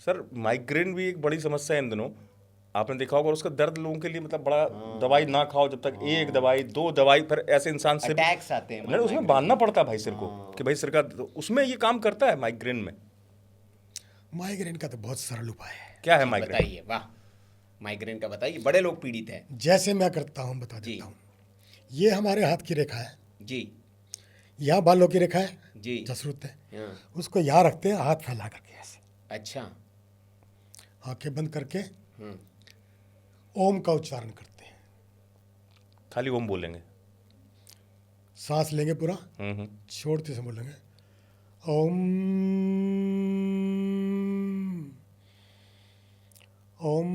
Sir migraine भी एक बड़ी समस्या है इन दिनों। आपने देखा होगा, और उसका दर्द लोगों के लिए मतलब बड़ा, दवाई ना खाओ जब तक, एक दवाई दो दवाई, फिर ऐसे इंसान से अटैक्स आते हैं नहीं, उसमें माइग्रेन बांधना के। पड़ता है भाई सिर को कि भाई सिर का, तो उसमें ये काम करता है माइग्रेन में। माइग्रेन का तो बहुत सरल उपाय है। क्या है जी माइग्रेन? बताइए, वाह, माइग्रेन का बताइए, बड़े लोग पीड़ित हैं। जैसे मैं करता हूँ बता जी देता हूँ। ये हमारे हाथ की रेखा है, जी यहाँ बालों की रेखा है, जी। जसरूत है। हाँ, उसको यहाँ रखते हैं, हाथ फैला करके ऐसे, अच्छा। आंखें बंद करके हम्म, ओम का उच्चारण करते हैं। खाली ओम बोलेंगे। सांस लेंगे पूरा, हम्म। छोड़ते से बोलेंगे ओम। ओम।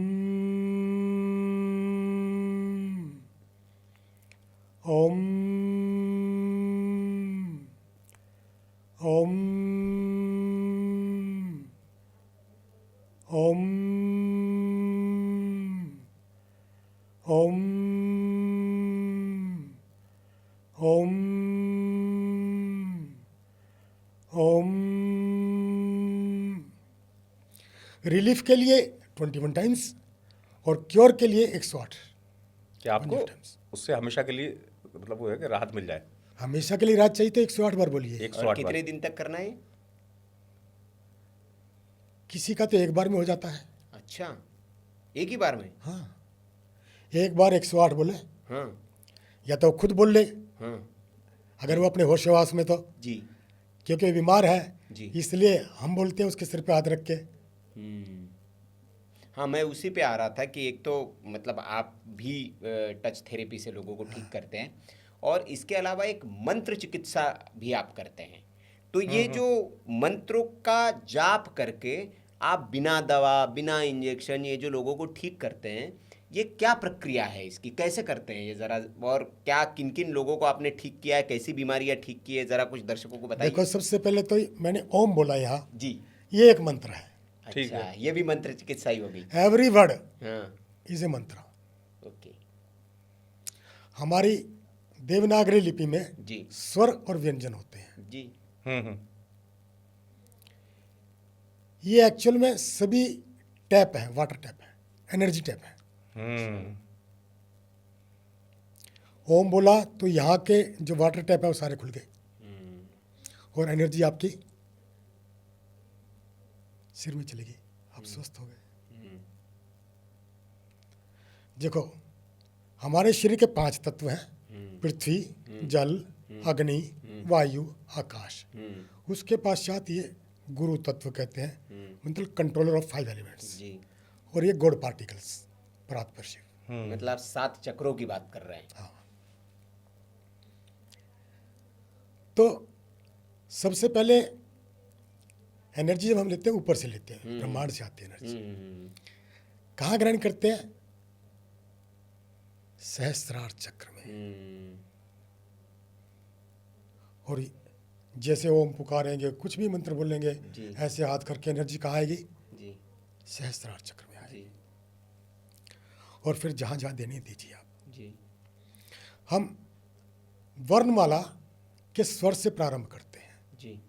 ओम। ओम। ओम। ओम। ओम। ओम। रिलीफ के लिए 21 टाइम्स और क्योर के लिए 108 क्या आपको टाइम्स। उससे हमेशा के लिए मतलब वो है कि राहत मिल जाए? हमेशा के लिए रात चाहिए तो 108 बार बोलिए। 108 और बार। कितने दिन तक करना है ये? किसी का तो एक बार में हो जाता है। अच्छा, एक ही बार में? हाँ, एक बार 108 बोले, हाँ या तो खुद बोल ले हाँ अगर वो अपने होशोवास में, तो जी क्योंकि वो बीमार है जी। इसलिए हम बोलते हैं उसके सिर पे हाथ रख के। हाँ, मैं उसी पे आ रहा था कि एक तो मतलब आप भी टच थेरेपी से लोगों को ठीक करते हैं, और इसके अलावा एक मंत्र चिकित्सा भी आप करते हैं। तो ये जो मंत्रों का जाप करके आप बिना दवा बिना इंजेक्शन ये जो लोगों को ठीक करते हैं, ये क्या प्रक्रिया है इसकी, कैसे करते हैं ये ज़रा, और क्या किन किन लोगों को आपने ठीक किया है, कैसी बीमारियां ठीक की है, ज़रा कुछ दर्शकों को बताइए। देखो, सबसे पहले तो मैंने ओम बोला यहाँ, जी। ये एक मंत्र है। ठीक अच्छा, है। ये भी मंत्र चिकित्सा ही हो गई। एवरी वर्ड हाँ, इज ए मंत्र। ओके। हमारी देवनागरी लिपि में जी स्वर और व्यंजन होते हैं। जी। हम्म। ये एक्चुअल में सभी टैप है, वाटर टैप है, एनर्जी टैप है। हम्म। ओम बोला तो यहाँ के जो वाटर टैप है वो सारे खुल गए और एनर्जी आपकी सिर में चली गई, आप स्वस्थ हो गए। देखो, हमारे शरीर के 5 तत्व हैं, पृथ्वी, जल, अग्नि, वायु, आकाश। उसके पश्चात ये गुरु तत्व कहते हैं, मतलब कंट्रोलर ऑफ 5 एलिमेंट्स। जी, और ये गॉड पार्टिकल्स, परात्पर शिव। मतलब आप 7 चक्रों की बात कर रहे हैं। तो सबसे पहले एनर्जी जब हम लेते हैं ऊपर से लेते हैं, ब्रह्मांड से आती है एनर्जी। कहाँ ग्रहण करते हैं? सहस्त्रार चक्र में। और जैसे ओम पुकारेंगे, कुछ भी मंत्र बोलेंगे, जी। ऐसे हाथ करके एनर्जी कहाँ आएगी? जी सहस्त्रार चक्र में आएगी। जी और फिर जहाँ जहाँ देनी दीजिए आप। जी। हम वर्णमाला के स्वर से प्रारंभ करते हैं। जी।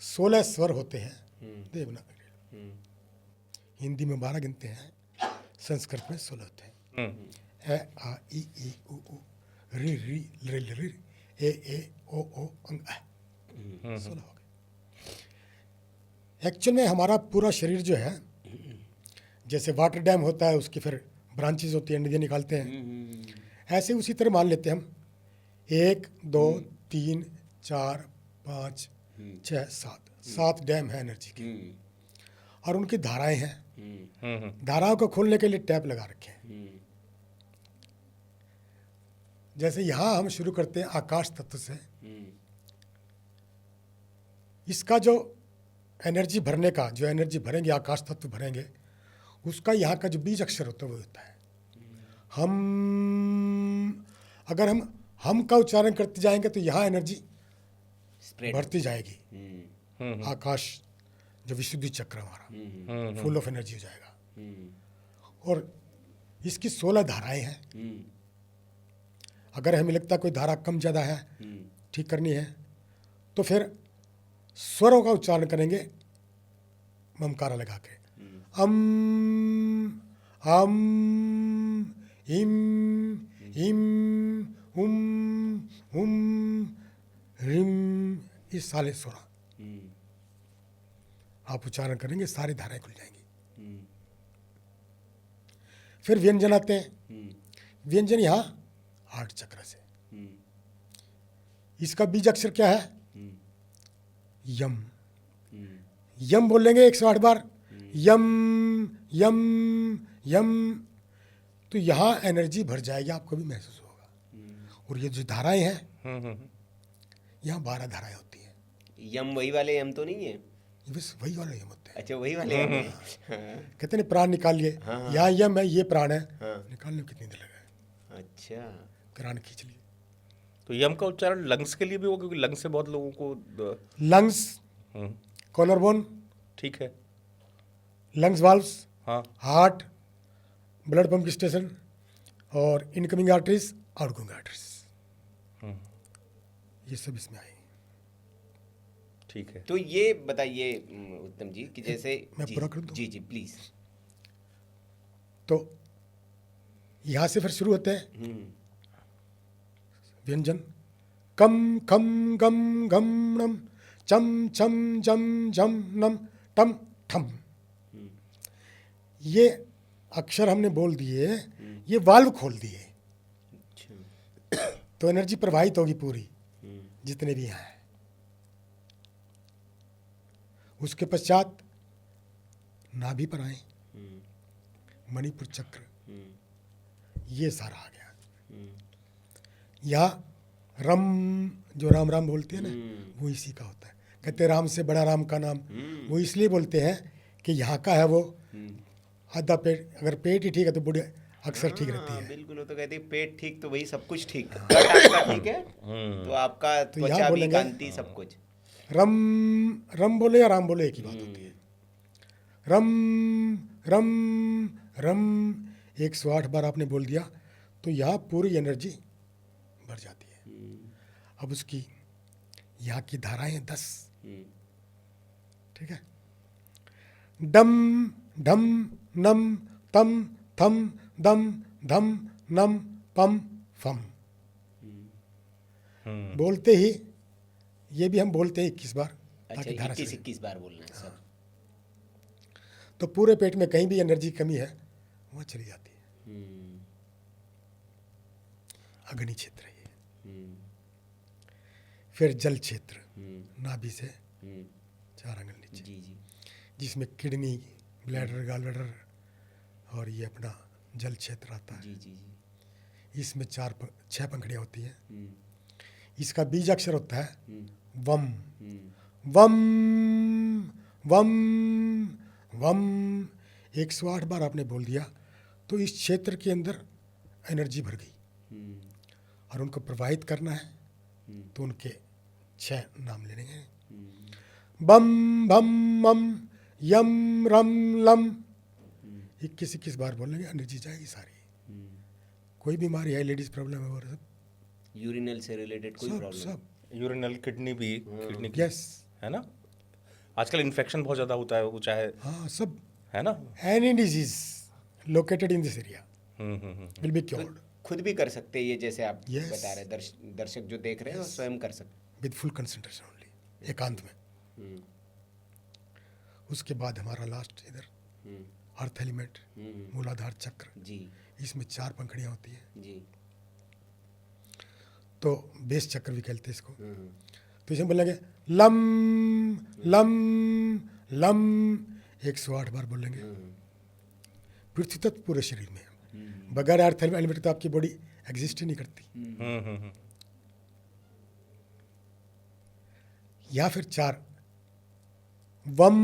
16 स्वर होते हैं देवनागरी। हिंदी में 12 गिनते हैं, संस्कृत में 16 होते हैं। ए आ ई ई उ ऊ री री रि रि ए ओ अंग अ। 16 हो गए। एक्चुअल में हमारा पूरा शरीर जो है, जैसे वाटर डैम होता है, उसकी फिर ब्रांचेज होती है, नदियाँ निकालते हैं, ऐसे उसी तरह मान लेते हैं हम 1 2 3 4 5 6 7 डैम है एनर्जी के, और उनकी धाराएं हैं। धाराओं को खोलने के लिए टैप लगा रखे हैं। जैसे यहाँ हम शुरू करते हैं आकाश तत्व से, इसका जो एनर्जी भरने का, जो एनर्जी भरेंगे, आकाश तत्व भरेंगे, उसका यहाँ का जो बीज अक्षर होता है वो होता है हम। अगर हम का उच्चारण करते जाएंगे तो यहाँ एनर्जी स्प्रेड बढ़ती जाएगी। आकाश जो विशुद्धि चक्र हमारा फुल ऑफ एनर्जी हो जाएगा। और इसकी 16 धाराएं हैं। अगर हमें लगता है कोई धारा कम ज़्यादा है, ठीक करनी है, तो फिर स्वरों का उच्चारण करेंगे ममकारा लगा के अम इम इम उम रिम, ये सारे स्वर आप उच्चारण करेंगे, सारी धाराएं खुल जाएंगी। फिर व्यंजन आते हैं। व्यंजन यहाँ 8 चक्र से। इसका बीज अक्षर क्या है? यम। यम बोलेंगे 108 बार, यम यम यम, तो यहाँ एनर्जी भर जाएगी, आपको भी महसूस होगा। और ये जो धाराएं हैं, यहाँ 12 धाराएं होती हैं। यम वही वाले यम तो नहीं है? ये बस वही वाले यम होते हैं। अच्छा, वही वाले यम है। कहते हैं प्राण निकालिए, यहाँ यम है, ये प्राण है, हाँ। निकालने में कितनी देर लगे, अच्छा, प्राण खींच लिए। तो यम का उच्चारण लंग्स के लिए भी होगा, क्योंकि लंग्स से बहुत लोगों को लंग्स, कॉलर बोन, ठीक है, लंग्स वाल्व्स, हाँ, हार्ट, ब्लड पंप स्टेशन, और इनकमिंग आर्टरीज, आउटगोइंग आर्टरीज, ये सब इसमें आए। ठीक है। तो ये बताइए उत्तम जी कि जैसे मैं जी, पूरा कर दूं? जी जी प्लीज। तो यहाँ से फिर शुरू होते हैं व्यंजन। कम खम गम घम नम चम छम जम झम नम टम ठम। ये अक्षर हमने बोल दिए, ये वाल्व खोल दिए, अच्छा, तो एनर्जी प्रवाहित होगी पूरी, जितने भी यहाँ हैं। उसके पश्चात नाभि पर आए, मणिपुर चक्र, ये सारा आ गया। यहाँ रम, जो राम राम बोलते हैं ना, वो इसी का होता है। कहते हैं राम से बड़ा राम का नाम, वो इसलिए बोलते हैं कि यहाँ का है वो आधा पेट, अगर पेट ही ठीक है तो बूढ़े अक्सर ठीक रहती है। बिल्कुल, वो तो कहते हैं पेट ठीक तो वही सब कुछ ठीक, गट आपका ठीक है तो आपका यहाँ त्वचा भी, बोलेंगे, कांति, सब कुछ। रम रम बोले या राम बोले, एक ही बात होती है। रम रम रम 108 बार आपने बोल दिया तो यहाँ पूरी एनर्जी भर जाती है। अब उसकी यहाँ की धाराएं 10, ठीक है। डम ढम नम तम थम दम धम नम पम फम। बोलते ही, ये भी हम बोलते हैं 21 बार, अच्छा, ताकि धारा चले। 21 बार बोलना है सर। तो पूरे पेट में कहीं भी एनर्जी कमी है वहाँ चली जाती है। अग्नि क्षेत्र है ये। फिर जल क्षेत्र, नाभि से 4 अंगुल नीचे, जी जी, जिसमें किडनी, ब्लैडर, गॉल ब्लैडर और ये अपना जल क्षेत्र आता है। जी जी जी। इसमें 6 पंखुड़ियाँ होती हैं। इसका बीज अक्षर होता है वम। वम वम वम 108 बार आपने बोल दिया तो इस क्षेत्र के अंदर एनर्जी भर गई। और उनको प्रवाहित करना है तो उनके 6 नाम लेने हैं। बम भम मम यम रम लम, 21 बार बोलेंगे, एनर्जी जाएगी सारी। कोई बीमारी है, लेडीज प्रॉब्लम है, और सब यूरिनल से रिलेटेड कोई सब प्रॉब्लम? सब यूरिनल, किडनी भी, किडनी की, यस, है ना। आजकल इन्फेक्शन बहुत ज़्यादा होता है, वो चाहे, हाँ सब, है ना। Any disease located in this area will be cured खुद भी कर सकते हैं ये, जैसे आप Yes. बता रहे हैं, दर्शक जो देख रहे हैं वो स्वयं कर सकते विद फुल कंसंट्रेशन ओनली, एकांत में। उसके बाद हमारा लास्ट इधर अर्थ एलिमेंट, मूलाधार चक्र, जी इसमें 4 पंखुड़ियाँ होती हैं। जी। तो बेस चक्र भी कहते हैं इसको। तो इसमें बोलेंगे लम लम लम 108 बार बोलेंगे। पृथ्वी तत्व पूरे शरीर में, बगैर अर्थ एलिमेंट तो आपकी बॉडी एग्जिस्ट ही नहीं करती। या फिर 4 वम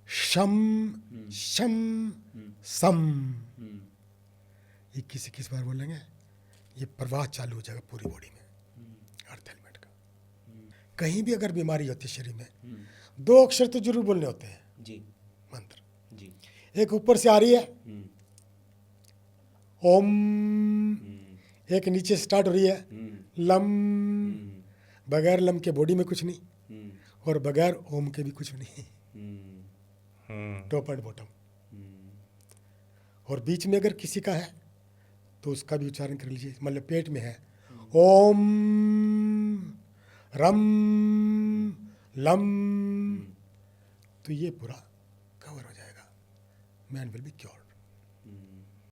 शम शम सम 21 बार बोलेंगे। ये प्रवाह चालू हो जाएगा पूरी बॉडी में अर्थ एलिमेंट का। कहीं भी अगर बीमारी होती है शरीर में, 2 अक्षर तो जरूर बोलने होते हैं जी मंत्र। जी। एक ऊपर से आ रही है ओम, एक नीचे स्टार्ट हो रही है लम। बगैर लम के बॉडी में कुछ नहीं और बगैर ओम के भी कुछ नहीं। Top and bottom. और बीच में अगर किसी का है तो उसका भी उच्चारण कर लीजिए। मतलब पेट में है, ओम रम लम, तो ये पूरा कवर हो जाएगा, मैन विल बी क्योर्ड।